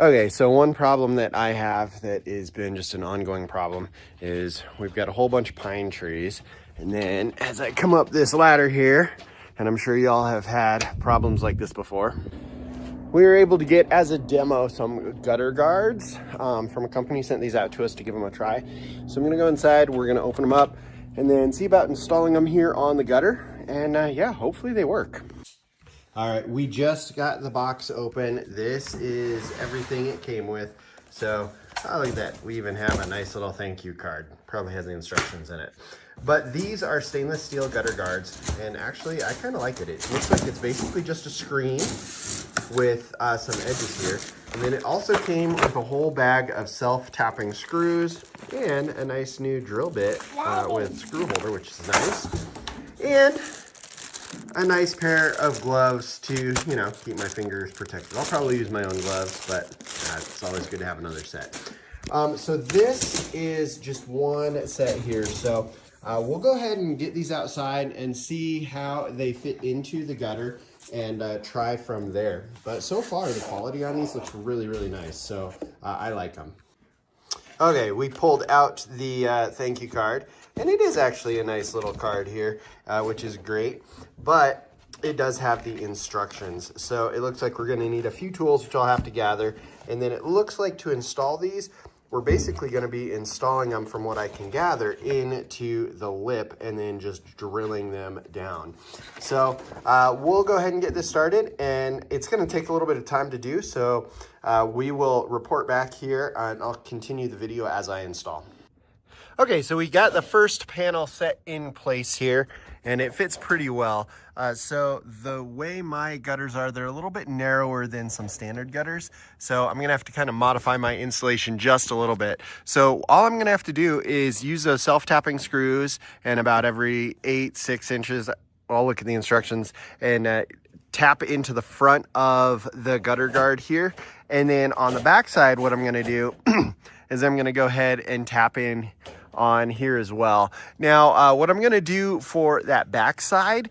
Okay, so one problem that I have that has been just an ongoing problem is we've got a whole bunch of pine trees. And then as I come up this ladder here, and I'm sure y'all have had problems like this before, we were able to get as a demo some gutter guards from a company, sent these out to us to give them a try. So I'm gonna go inside, we're gonna open them up and then see about installing them here on the gutter. And yeah, hopefully they work. All right, we just got the box open. This is everything it came with. So, oh, look at that. We even have a nice little thank you card. Probably has the instructions in it. But these are stainless steel gutter guards, and actually, I kind of like it. It looks like it's basically just a screen with some edges here. And then it also came with a whole bag of self-tapping screws and a nice new drill bit with screw holder, which is nice. And a nice pair of gloves to, you know, keep my fingers protected. I'll probably use my own gloves, but it's always good to have another set. So this is just one set here. So we'll go ahead and get these outside and see how they fit into the gutter and try from there. But so far, the quality on these looks really, really nice. So I like them. Okay, we pulled out the thank you card, and it is actually a nice little card here, which is great, but it does have the instructions. So it looks like we're gonna need a few tools, which I'll have to gather, and then it looks like to install these, we're basically gonna be installing them, from what I can gather, into the lip and then just drilling them down. So we'll go ahead and get this started, and it's gonna take a little bit of time to do, so we will report back here and I'll continue the video as I install. Okay, so we got the first panel set in place here, and it fits pretty well. So the way my gutters are, they're a little bit narrower than some standard gutters. So I'm gonna have to kind of modify my installation just a little bit. So all I'm gonna have to do is use those self-tapping screws, and about every 6 inches, I'll look at the instructions, and tap into the front of the gutter guard here. And then on the back side, what I'm gonna do is I'm gonna go ahead and tap in on here as well. Now, what I'm gonna do for that back side,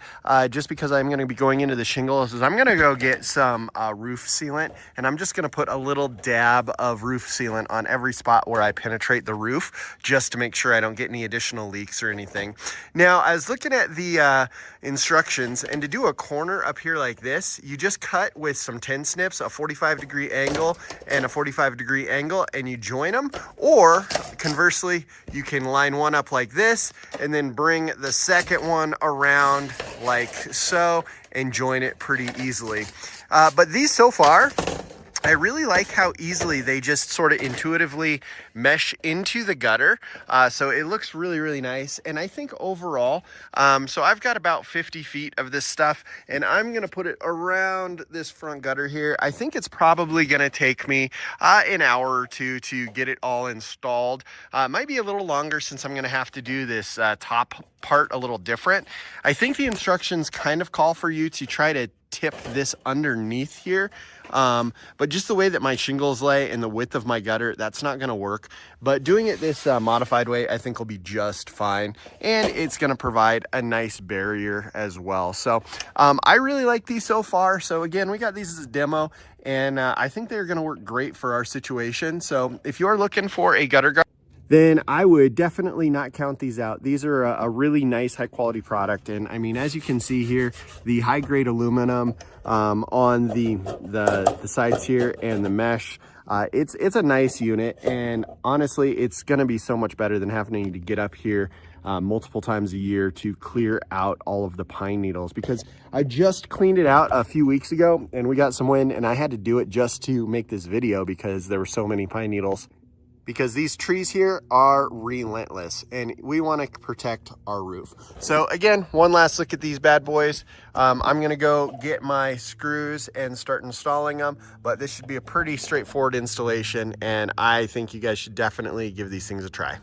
just because I'm gonna be going into the shingles, is I'm gonna go get some roof sealant, and I'm just gonna put a little dab of roof sealant on every spot where I penetrate the roof, just to make sure I don't get any additional leaks or anything. Now, I was looking at the instructions, and to do a corner up here like this, you just cut with some 10 snips, a 45-degree angle and a 45-degree angle, and you join them. Or conversely, you can line one up like this and then bring the second one around like so and join it pretty easily. But these so far, I really like how easily they just sort of intuitively mesh into the gutter. So it looks really, really nice. And I think overall, so I've got about 50 feet of this stuff, and I'm gonna put it around this front gutter here. I think it's probably gonna take me an hour or two to get it all installed. It might be a little longer since I'm gonna have to do this top part a little different. I think the instructions kind of call for you to try to tip this underneath here. But just the way that my shingles lay and the width of my gutter, that's not gonna work. But doing it this modified way, I think will be just fine. And it's gonna provide a nice barrier as well. So I really like these so far. So again, we got these as a demo, and I think they're gonna work great for our situation. So if you're looking for a gutter guard, then I would definitely not count these out. These are a really nice, high quality product. And I mean, as you can see here, the high grade aluminum on the sides here and the mesh, it's a nice unit. And honestly, it's gonna be so much better than having to get up here multiple times a year to clear out all of the pine needles, because I just cleaned it out a few weeks ago and we got some wind, and I had to do it just to make this video because there were so many pine needles. Because these trees here are relentless, and we want to protect our roof. So again, one last look at these bad boys. I'm gonna go get my screws and start installing them, but this should be a pretty straightforward installation, and I think you guys should definitely give these things a try.